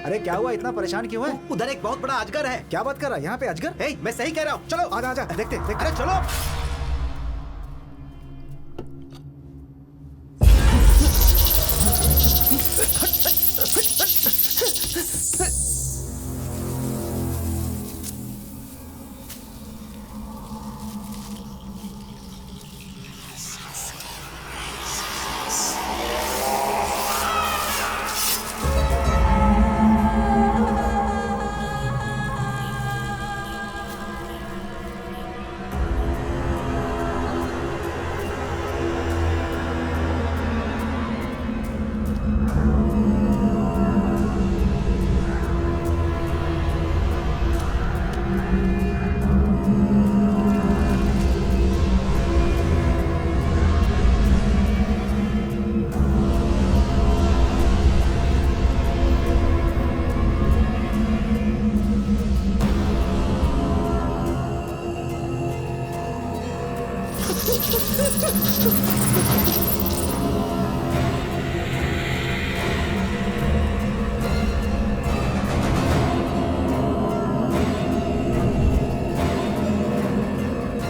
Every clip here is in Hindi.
अरे क्या हुआ, इतना परेशान क्यों है? उधर एक बहुत बड़ा अजगर है। क्या बात कर रहा है? यहाँ पे अजगर? मैं सही कह रहा हूँ, चलो आजा आजा, देखते देखते। अरे चलो।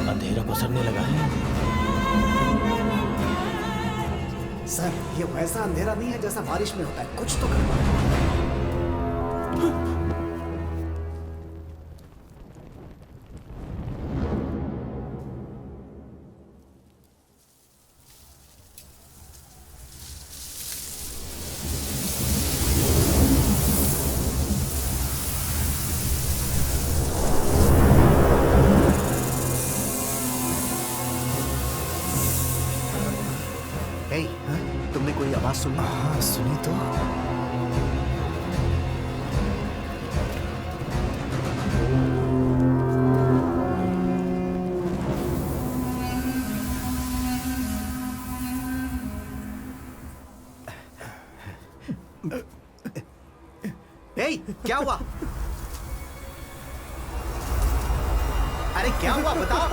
अंधेरा पसरने लगा है। सर, ये वैसा अंधेरा नहीं है जैसा बारिश में होता है, कुछ तो करना है। तुमने कोई आवाज सुनी? हाँ, सुनी तो। क्या हुआ? अरे क्या हुआ बताओ।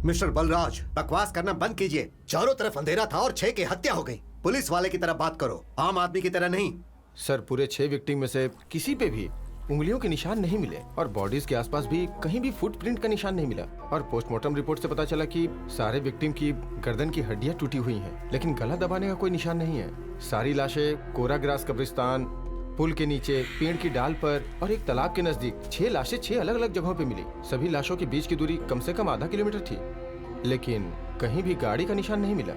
मिस्टर बलराज, बकवास करना बंद कीजिए। चारों तरफ अंधेरा था और 6 की हत्या हो गई। पुलिस वाले की तरह बात करो, आम आदमी की तरह नहीं। सर, पूरे 6 विक्टिम में से किसी पे भी उंगलियों के निशान नहीं मिले और बॉडीज के आसपास भी कहीं भी फुटप्रिंट का निशान नहीं मिला। और पोस्टमार्टम रिपोर्ट से पता चला कि सारे विक्टिम की गर्दन की हड्डियां टूटी हुई हैं, लेकिन गला दबाने का कोई निशान नहीं है। सारी लाशें कोरा ग्रास कब्रिस्तान, पुल के नीचे, पेड़ की डाल पर और एक तालाब के नजदीक 6 लाशें 6 अलग अलग जगहों पे मिली। सभी लाशों के बीच की दूरी कम से कम आधा किलोमीटर थी, लेकिन कहीं भी गाड़ी का निशान नहीं मिला।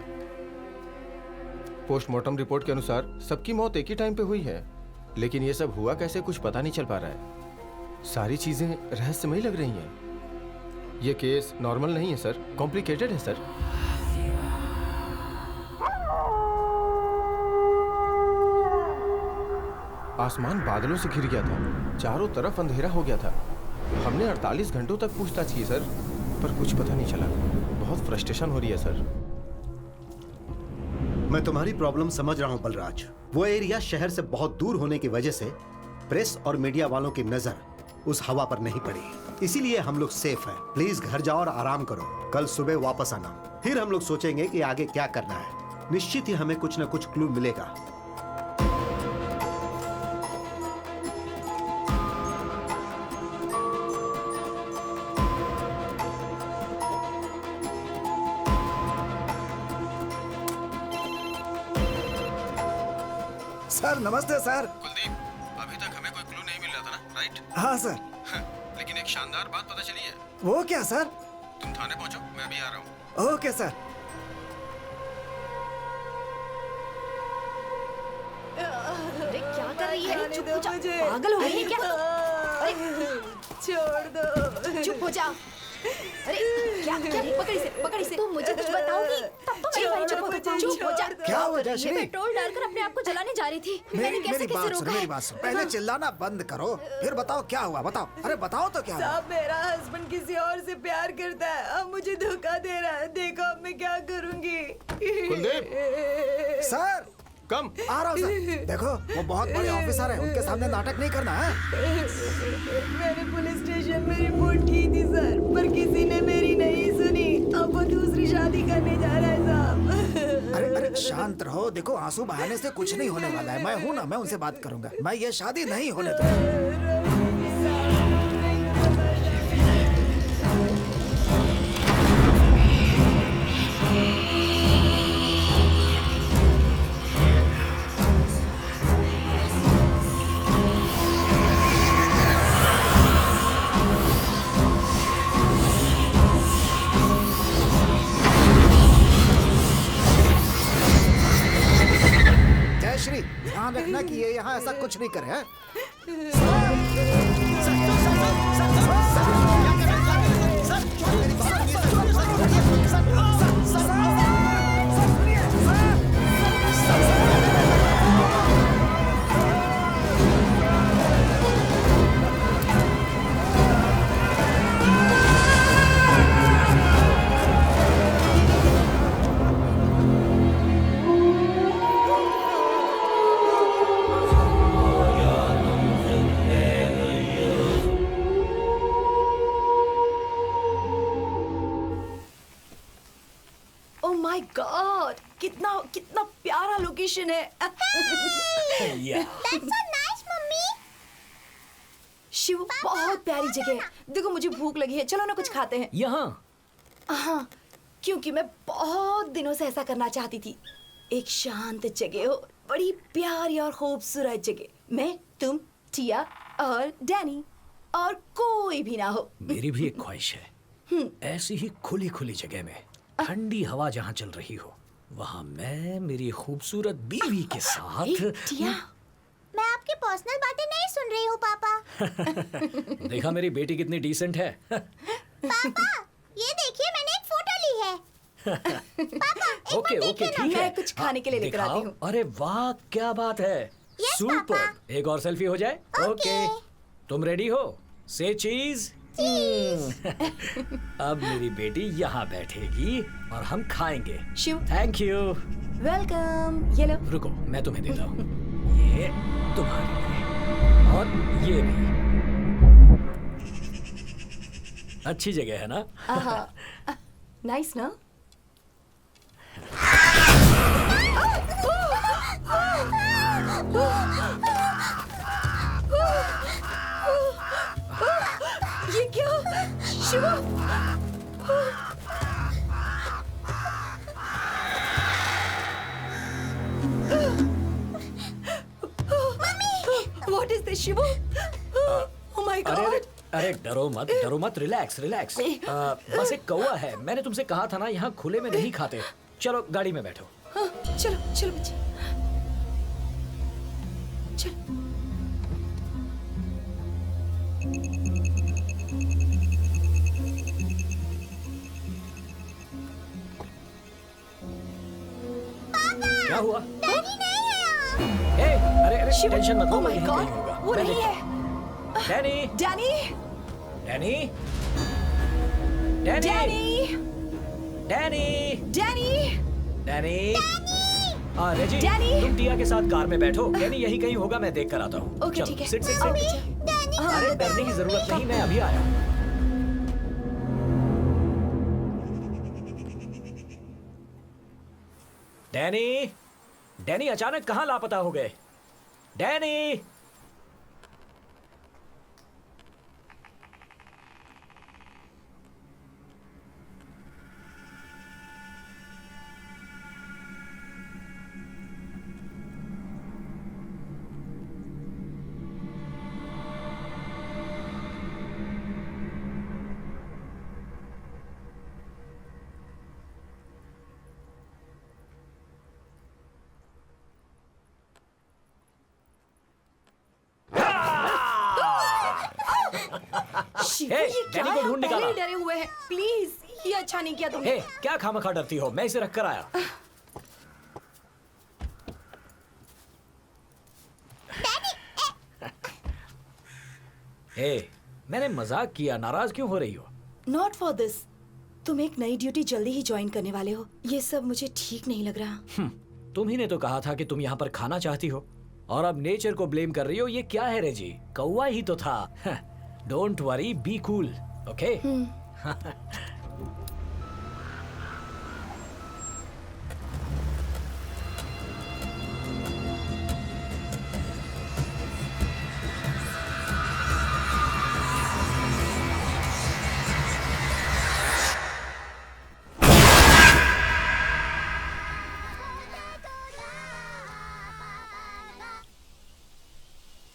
पोस्टमार्टम रिपोर्ट के अनुसार सबकी मौत एक ही टाइम पे हुई है, लेकिन ये सब हुआ कैसे कुछ पता नहीं चल पा रहा है। सारी चीजें रहस्यमयी लग रही हैं। ये केस नॉर्मल नहीं है सर, कॉम्प्लिकेटेड है सर। आसमान बादलों से घिर गया था, चारों तरफ अंधेरा हो गया था। हमने 48 घंटों तक पूछताछ की सर, पर कुछ पता नहीं चला। बहुत फ्रस्ट्रेशन हो रही है सर। मैं तुम्हारी प्रॉब्लम समझ रहा हूं बलराज। वो एरिया शहर से बहुत दूर होने की वजह से प्रेस और मीडिया वालों की नजर उस हवा पर नहीं पड़ी, इसीलिए हम लोग सेफ हैं। प्लीज घर जाओ और आराम करो, कल सुबह वापस आना, फिर हम लोग सोचेंगे कि आगे क्या करना है। निश्चित ही हमें कुछ न कुछ क्लू मिलेगा। सर नमस्ते सर। कुलदीप, अभी तक हमें कोई क्लू नहीं मिल रहा था ना, राइट? हाँ सर। लेकिन एक शानदार बात पता चली है। वो क्या सर? तुम थाने पहुंचो, मैं अभी आ रहा हूँ। Okay sir. अरे क्या कर रही है? चुप हो जा। पागल हो गई है क्या? अरे छोड़ दो। चुप हो जा। अरे क्या पकड़ी से तुम मुझे कुछ बताओगी तब तो मेरी वाइफ चुप हो जा। क्या हुआ जयश्री? मैं पेट्रोल डालकर अपने आप को जलाने जा रही थी। मैंने कैसे रोका? मेरी बात सुन। पहले चिल्लाना बंद करो, फिर बताओ क्या हुआ। बताओ, अरे बताओ तो क्या हुआ? साहब मेरा हस्बैंड किसी और से प्यार करता है, अब मुझे धोखा दे रहा है। देखो अब मैं क्या करूंगी। कुलदीप! सर कम आ रहा हूँ सर। देखो वो बहुत बड़े ऑफिसर हैं, उनके सामने नाटक नहीं करना है। मैंने पुलिस स्टेशन में रिपोर्ट की थी सर, पर किसी ने मेरी नहीं सुनी। अब वो दूसरी शादी करने जा रहा है साहब। अरे शांत रहो। देखो आंसू बहाने से कुछ नहीं होने वाला है। मैं हूँ ना, मैं उनसे बात करूंगा। मैं ये शादी नहीं होने दूंगा। जयश्री ध्यान रखना कि ये यहाँ ऐसा कुछ नहीं करे हैं? ओह माय गॉड, कितना कितना प्यारा लोकेशन है। शिव बहुत प्यारी जगह है। देखो मुझे भूख लगी है, चलो ना कुछ खाते हैं। यहाँ हाँ, क्योंकि मैं बहुत दिनों से ऐसा करना चाहती थी। एक शांत जगह हो, बड़ी प्यारी और खूबसूरत जगह। मैं, तुम, टिया और डैनी, और कोई भी ना हो। मेरी भी एक ख्वाहिश है, ऐसी ही खुली खुली जगह में ठंडी हवा जहाँ चल रही हो, वहाँ मैं मेरी खूबसूरत बीवी के साथ। टिया, मैं आपकी पर्सनल बातें नहीं सुन रही हूँ पापा। देखा मेरी बेटी कितनी डिसेंट है। पापा ये देखिए मैंने एक फोटो ली है। पापा एक ओके बार ओके देखिए ना। ठीक है, मैं कुछ खाने के लिए लेकर दिखाओ। आती हूँ। अरे वाह क्या बात है। Yes, super. पापा। एक और सेल्फी हो जाए। ओके। तुम रेडी हो? से चीज। अब मेरी बेटी यहाँ बैठेगी और हम खाएंगे। Shiv, thank you. वेलकम। ये लो। रुको मैं तुम्हें देता हूँ, ये तुम्हारे लिए और ये भी। अच्छी जगह है ना? नाइस ना? What is this, Shivu? Oh my अरे अरे God! अरे डरो मत, रिलैक्स रिलैक्स। बस एक कौवा है, मैंने तुमसे कहा था ना यहाँ खुले में नहीं खाते। चलो गाड़ी में बैठो। हाँ, चलो चलो बच्चे, चलो। क्या हुआ? ए, अरे अरे शिव, टेंशन मत लो, oh मैं my यहीं God, कहीं होगा। वो मैं नहीं देखता है। हूँ। Danny, Danny, Danny, Danny, Danny, Danny, Danny, Danny. हाँ रेजी, डैनी। तुम टिया के साथ कार में बैठो। डैनी यहीं कहीं होगा, मैं देख कर आता हूँ। ओके चलो, ठीक है। Sit sit sit. हाँ, अरे डरने की जरूरत नहीं, मैं अभी आया। डैनी, डैनी अचानक कहाँ लापता हो गए? डैनी। शिवू, हे, ये क्या डैनी को है? हम ढूंढ पहले निकाला। ही डरे हुए हैं। प्लीज, ये अच्छा नहीं किया तुमने। हे, क्या खामखा डरती हो? मैं इसे रख कर आया। हे, मैंने मजाक किया, नाराज क्यों हो रही हो? Not for this. तुम एक नई ड्यूटी जल्दी ही ज्वाइन करने वाले हो, ये सब मुझे ठीक नहीं लग रहा। तुम ही ने तो कहा था कि तुम यहाँ पर खाना चाहती हो, और अब नेचर को ब्लेम कर रही हो। ये क्या है रेजी? कौवा ही तो था। Don't worry, be cool, okay?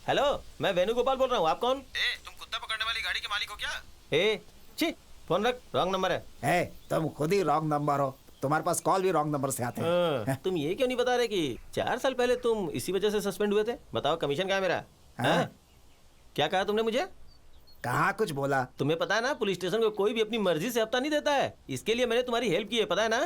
Hello, मैं वेणुगोपाल बोल रहा हूँ। आप कौन? तुम कुत्ता पकड़ने वाली गाड़ी के मालिक हो क्या? ए, छी, फोन रख, रॉन्ग नंबर है। है तुम खुद ही रॉन्ग नंबर हो, तुम्हारे पास कॉल भी रॉन्ग नंबर से आते हैं। तुम ये क्यों नहीं बता रहे कि 4 साल पहले तुम इसी वजह से सस्पेंड हुए थे? बताओ, कमीशन कहाँ है मेरा? हैं? क्या कहा तुमने मुझे? कहाँ कुछ बोला? तुम्हें पता है ना, पुलिस स्टेशन को कोई भी अपनी मर्जी से हफ्ता नहीं देता है। इसके लिए मैंने तुम्हारी हेल्प की है, पता है ना?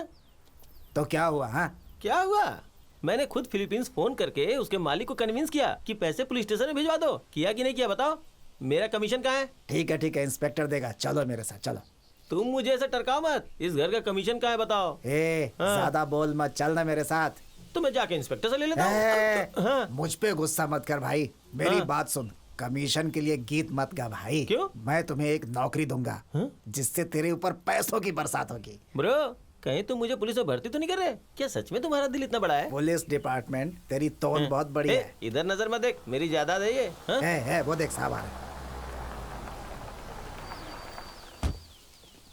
तो क्या हुआ? हाँ, क्या हुआ? मैंने खुद फिलीपींस फोन करके उसके मालिक को कन्विंस किया कि पैसे पुलिस स्टेशन में भिजवा दो। किया कि नहीं किया बताओ? मेरा कमीशन कहाँ है? ठीक है, इंस्पेक्टर देगा। चलो मेरे साथ चलो। तुम मुझे ऐसे टरकाओ मत। इस घर का कमीशन कहाँ है बताओ? हाँ। ज्यादा बोल मत, चलना मेरे साथ। तो मैं जाके इंस्पेक्टर से ले लेता हूँ। हाँ। मुझ पे गुस्सा मत कर भाई, मेरी हाँ। बात सुन। कमीशन के लिए गीत मत गा भाई। क्यों? मैं तुम्हें एक नौकरी दूंगा जिससे तेरे ऊपर पैसों की बरसात होगी। ब्रो, कहीं तुम मुझे पुलिस में भर्ती तो नहीं कर रहे? क्या सच में तुम्हारा दिल इतना बड़ा है? पुलिस डिपार्टमेंट तेरी तोन बहुत बड़ी है। इधर नजर मत देख, मेरी जायदाद है ये। हाँ? है वो देख साहब आ रहे हैं।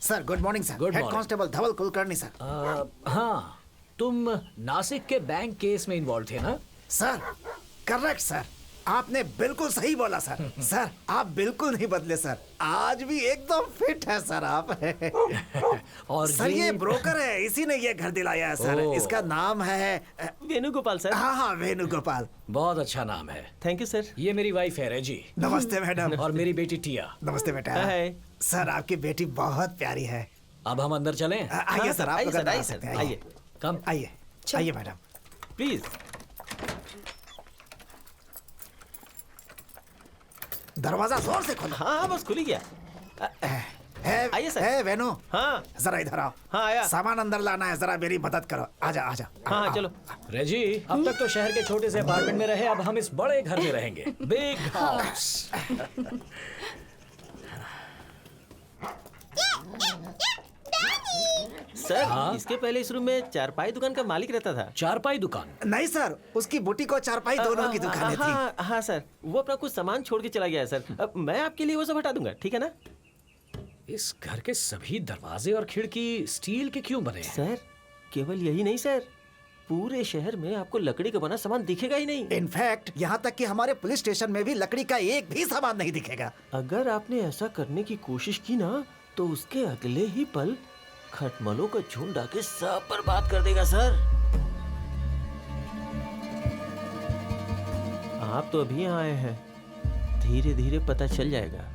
Sir good morning sir. Good head morning. Constable Dhaval Kulkarni sir. हाँ, तुम नासिक के बैंक केस में इन्वॉल्व थे ना? सर करेक्ट सर, आपने बिल्कुल सही बोला सर। सर आप बिल्कुल नहीं बदले सर, आज भी एकदम फिट है सर आप। और सर ये ब्रोकर है, इसी ने ये घर दिलाया है सर। ओह। इसका नाम है वेणुगोपाल सर। हाँ वेणुगोपाल। बहुत अच्छा नाम है। Thank you sir. ये मेरी वाइफ है रेजी, नमस्ते मैडम। और मेरी बेटी टिया। नमस्ते बेटा। हाय। सर आपकी बेटी बहुत प्यारी है। अब हम अंदर चलें? आइए सर, आप आइए लोग सर, अंदर आ आइए सकते सर, हैं। आइए। कम। आइए आइए मैडम। प्लीज। दरवाजा जोर से खोलो। हाँ हाँ, बस खुल ही गया। आइए सर। है वेणु, हाँ जरा इधर आओ। हाँ, आया। सामान अंदर लाना है, जरा मेरी मदद करो। आजा आजा। हाँ चलो। रेजी, अब तक तो शहर के छोटे से अपार्टमेंट में रहे, अब हम इस बड़े घर में रहेंगे। Big house. सर, इसके पहले इस रूम में चारपाई दुकान का मालिक रहता था। चारपाई दुकान? नहीं सर, उसकी बुटीक और चारपाई दोनों की दुकानें थी। हाँ हाँ सर, वो अपना कुछ सामान छोड़ के चला गया है सर। अब मैं आपके लिए वो सब हटा दूंगा, ठीक है ना? इस घर के सभी दरवाजे और खिड़की स्टील के क्यों बने हैं? सर केवल यही नहीं सर, पूरे शहर में आपको लकड़ी का बना सामान दिखेगा ही नहीं। इनफैक्ट यहाँ तक कि हमारे पुलिस स्टेशन में भी लकड़ी का एक भी सामान नहीं दिखेगा। अगर आपने ऐसा करने की कोशिश की ना तो उसके अगले ही पल खटमलों का झुंड आके सब बर्बाद कर देगा सर। आप तो अभी यहाँ आए हैं, धीरे धीरे पता चल जाएगा।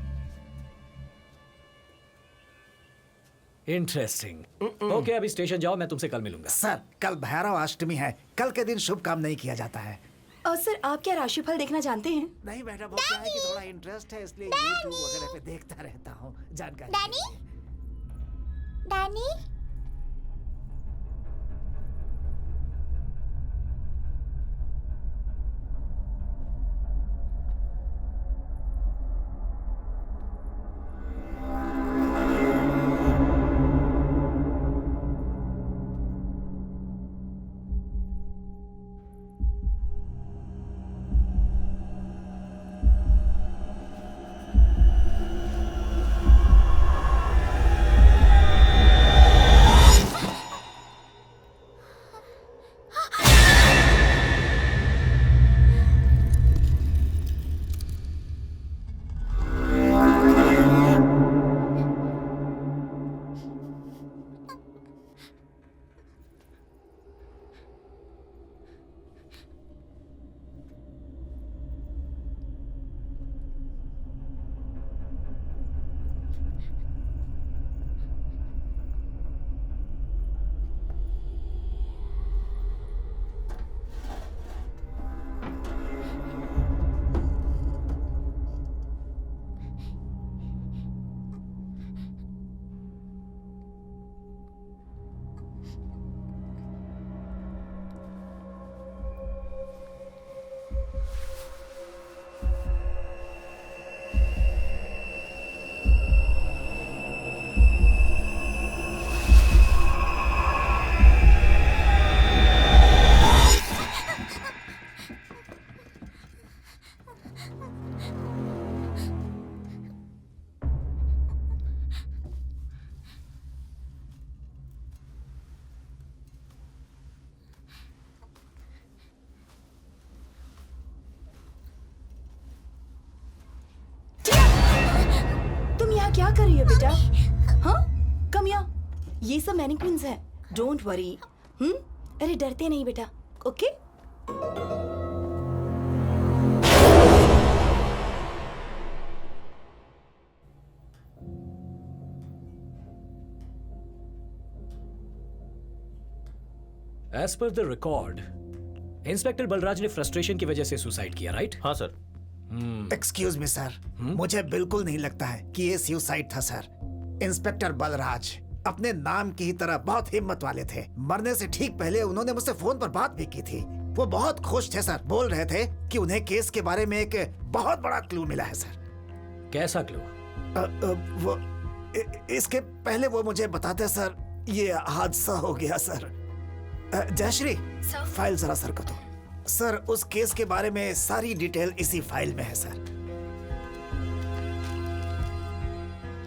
इंटरेस्टिंग। ओके अभी स्टेशन जाओ, मैं तुमसे कल मिलूंगा। सर कल भैरव अष्टमी है, कल के दिन शुभ काम नहीं किया जाता है। और सर आप क्या राशिफल देखना जानते हैं? नहीं मैडम, वो क्या है कि थोड़ा इंटरेस्ट है इसलिए यूट्यूब वगैरह पे देखता रहता हूँ जानकारी। डैनी डैनी क्या कर रही हो बेटा? हाँ कम यहाँ, ये सब मैनिक्विन्स हैं, डोंट वरी। अरे डरते नहीं बेटा, okay? As per the record inspector Balraj ने फ्रस्ट्रेशन की वजह से सुसाइड किया, राइट? हाँ सर। एक्सक्यूज मी सर, मुझे बिल्कुल नहीं लगता है कि ये सुसाइड था सर। इंस्पेक्टर बलराज अपने नाम की ही तरह बहुत हिम्मत वाले थे। मरने से ठीक पहले उन्होंने मुझसे फोन पर बात भी की थी। वो बहुत खुश थे सर, बोल रहे थे कि उन्हें केस के बारे में एक बहुत बड़ा क्लू मिला है सर। कैसा क्लू? वो इसके पहले वो मुझे बताते सर, ये हादसा हो गया सर। जयश्री, फाइल जरा सर को दो। सर उस केस के बारे में सारी डिटेल इसी फाइल में है सर।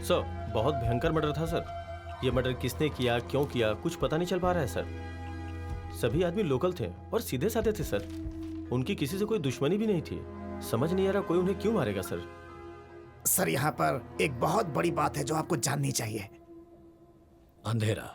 सर बहुत भयंकर मर्डर था सर। ये मर्डर किसने किया, क्यों किया, कुछ पता नहीं चल पा रहा है सर। सभी आदमी लोकल थे और सीधे साधे थे सर। उनकी किसी से कोई दुश्मनी भी नहीं थी। समझ नहीं आ रहा कोई उन्हें क्यों मारेगा सर। सर यहाँ पर एक बहुत बड़ी बात है जो आपको जाननी चाहिए। अंधेरा।